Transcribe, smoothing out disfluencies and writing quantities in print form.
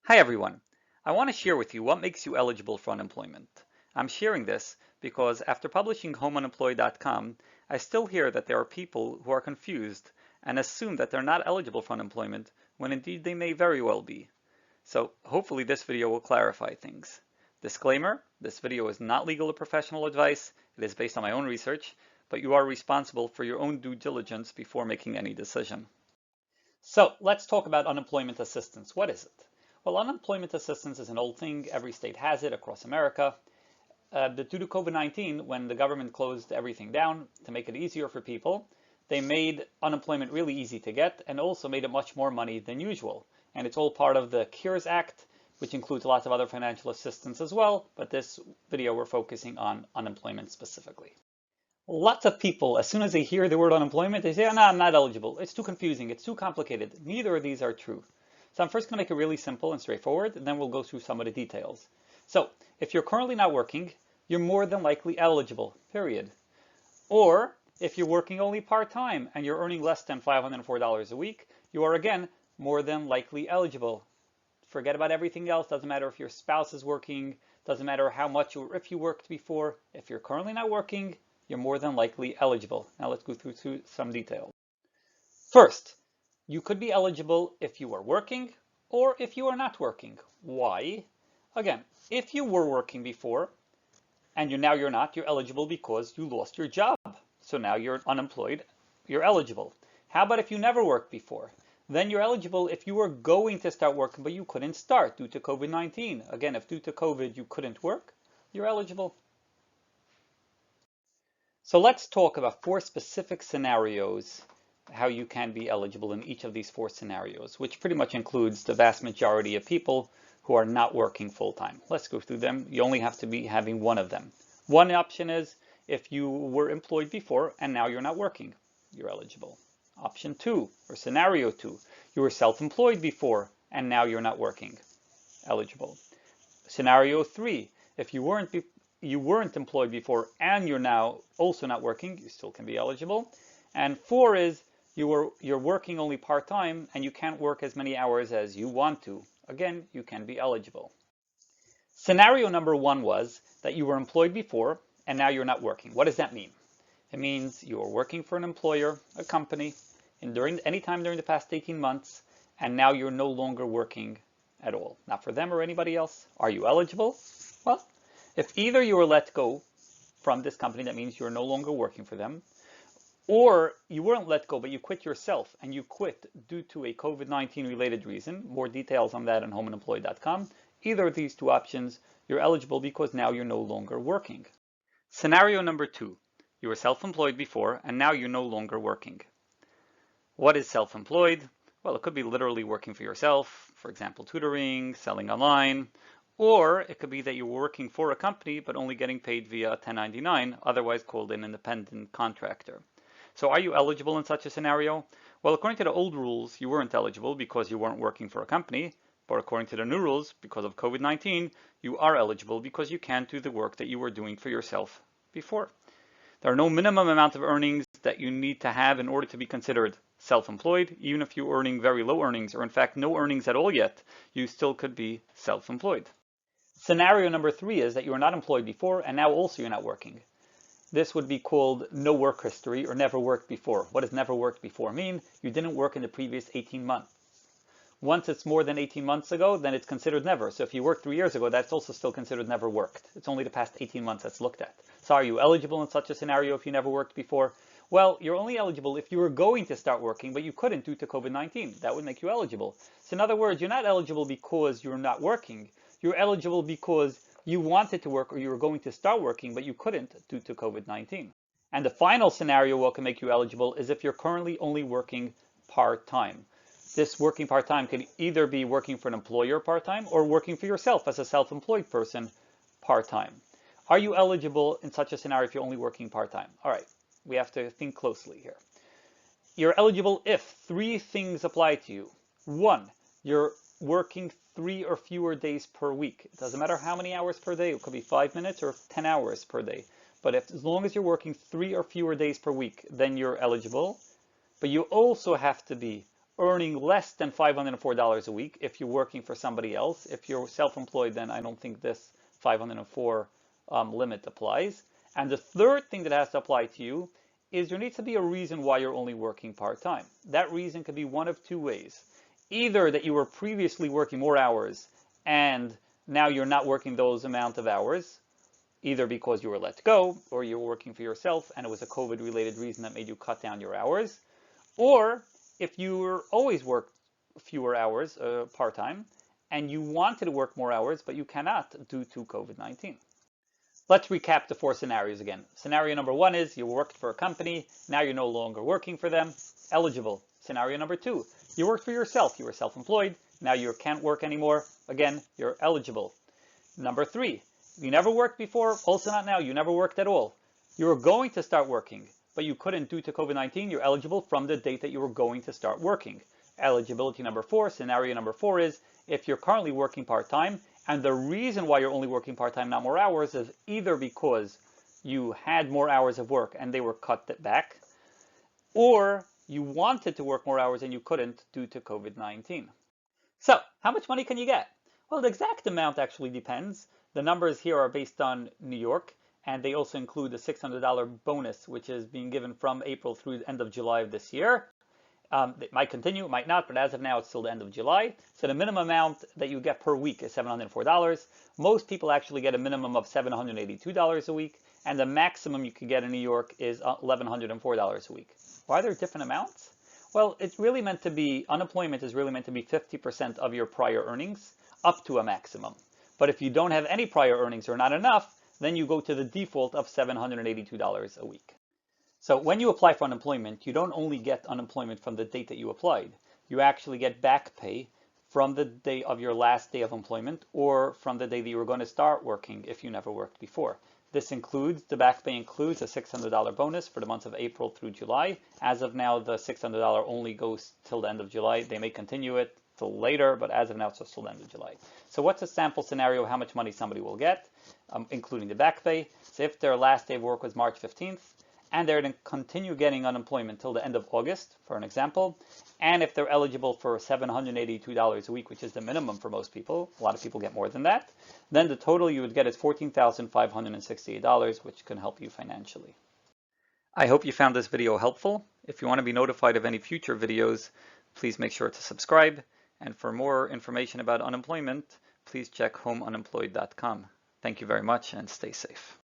Hi everyone. I want to share with you what makes you eligible for unemployment. I'm sharing this because after publishing homeunemployed.com, I still hear that there are people who are confused and assume that they're not eligible for unemployment when indeed they may very well be. So hopefully this video will clarify things. Disclaimer, this video is not legal or professional advice. It is based on my own research, but you are responsible for your own due diligence before making any decision. So let's talk about unemployment assistance. What is it? Well, unemployment assistance is an old thing. Every state has it across America. Due to COVID-19, when the government closed everything down to make it easier for people, they made unemployment really easy to get and also made it much more money than usual. And it's all part of the CARES Act, which includes lots of other financial assistance as well. But this video, we're focusing on unemployment specifically. Lots of people, as soon as they hear the word unemployment, they say, oh, no, I'm not eligible. It's too confusing. It's too complicated. Neither of these are true. So I'm first going to make it really simple and straightforward, and then we'll go through some of the details. So if you're currently not working, you're more than likely eligible, period. Or if you're working only part-time and you're earning less than $504 a week, you are again more than likely eligible. Forget about everything else. Doesn't matter if your spouse is working, doesn't matter how much or if you worked before. If you're currently not working, you're more than likely eligible. Now let's go through some details. First, you could be eligible if you are working or if you are not working. Why? Again, if you were working before and now you're not, you're eligible because you lost your job. So now you're unemployed, you're eligible. How about if you never worked before? Then you're eligible if you were going to start working but you couldn't start due to COVID-19. Again, if due to COVID you couldn't work, you're eligible. So let's talk about 4 specific scenarios how you can be eligible in each of these 4 scenarios, which pretty much includes the vast majority of people who are not working full-time. Let's go through them. You only have to be having one of them. One option is if you were employed before and now you're not working, you're eligible. Option 2, or scenario 2, you were self-employed before and now you're not working, eligible. Scenario 3, if you weren't employed before and you're now also not working, you still can be eligible. And 4 is you're working only part-time and you can't work as many hours as you want to. Again, you can be eligible. Scenario number 1 was that you were employed before and now you're not working. What does that mean? It means you are working for an employer, a company, and any time during the past 18 months, and now you're no longer working at all. Not for them or anybody else. Are you eligible? Well, if either you were let go from this company, that means you're no longer working for them, or you weren't let go, but you quit yourself, and you quit due to a COVID-19 related reason. More details on that on homeunemployed.com. Either of these 2 options, you're eligible because now you're no longer working. Scenario number 2, you were self-employed before, and now you're no longer working. What is self-employed? Well, it could be literally working for yourself, for example, tutoring, selling online, or it could be that you're working for a company but only getting paid via 1099, otherwise called an independent contractor. So are you eligible in such a scenario? Well, according to the old rules, you weren't eligible because you weren't working for a company, but according to the new rules, because of COVID-19, you are eligible because you can't do the work that you were doing for yourself before. There are no minimum amount of earnings that you need to have in order to be considered self-employed. Even if you're earning very low earnings, or in fact no earnings at all yet, you still could be self-employed. Scenario number 3 is that you were not employed before and now also you're not working. This would be called no work history or never worked before. What does never worked before mean? You didn't work in the previous 18 months. Once it's more than 18 months ago, then it's considered never. So if you worked 3 years ago, that's also still considered never worked. It's only the past 18 months that's looked at. So are you eligible in such a scenario if you never worked before? Well, you're only eligible if you were going to start working, but you couldn't due to COVID-19. That would make you eligible. So in other words, you're not eligible because you're not working. You're eligible because you wanted to work or you were going to start working, but you couldn't due to COVID-19. And the final scenario what can make you eligible is if you're currently only working part-time. This working part-time could either be working for an employer part-time or working for yourself as a self-employed person part-time. Are you eligible in such a scenario if you're only working part-time? All right, we have to think closely here. You're eligible if 3 things apply to you. 1, you're working 3 or fewer days per week. It doesn't matter how many hours per day. It could be 5 minutes or 10 hours per day. But as long as you're working 3 or fewer days per week, then you're eligible. But you also have to be earning less than $504 a week if you're working for somebody else. If you're self-employed, then I don't think this 504 limit applies. And the third thing that has to apply to you is there needs to be a reason why you're only working part-time. That reason could be one of two ways. Either that you were previously working more hours and now you're not working those amount of hours, either because you were let go or you were working for yourself and it was a COVID-related reason that made you cut down your hours, or if you were always worked fewer hours part-time and you wanted to work more hours but you cannot due to COVID-19. Let's recap the four scenarios again. Scenario number one is you worked for a company, now you're no longer working for them, eligible. Scenario number two, you worked for yourself, you were self-employed, now you can't work anymore, again, you're eligible. Number three, you never worked before, also not now, you never worked at all. You were going to start working, but you couldn't due to COVID-19, you're eligible from the date that you were going to start working. Eligibility number four, scenario number four is if you're currently working part-time, and the reason why you're only working part-time, not more hours, is either because you had more hours of work and they were cut back, or you wanted to work more hours and you couldn't due to COVID-19. So, how much money can you get? Well, the exact amount actually depends. The numbers here are based on New York, and they also include the $600 bonus, which is being given from April through the end of July of this year. It might continue, it might not, but as of now, it's still the end of July. So the minimum amount that you get per week is $704. Most people actually get a minimum of $782 a week, and the maximum you can get in New York is $1,104 a week. Why are there different amounts? Well, it's really meant to be, unemployment is really meant to be 50% of your prior earnings up to a maximum. But if you don't have any prior earnings or not enough, then you go to the default of $782 a week. So when you apply for unemployment, you don't only get unemployment from the date that you applied. You actually get back pay from the day of your last day of employment or from the day that you were going to start working if you never worked before. This includes, the back pay includes a $600 bonus for the months of April through July. As of now, the $600 only goes till the end of July. They may continue it till later, but as of now, it's just till the end of July. So what's a sample scenario of how much money somebody will get, including the back pay? So if their last day of work was March 15th, and they're going to continue getting unemployment till the end of August, for an example, and if they're eligible for $782 a week, which is the minimum for most people, a lot of people get more than that, then the total you would get is $14,568, which can help you financially. I hope you found this video helpful. If you want to be notified of any future videos, please make sure to subscribe. And for more information about unemployment, please check homeunemployed.com. Thank you very much and stay safe.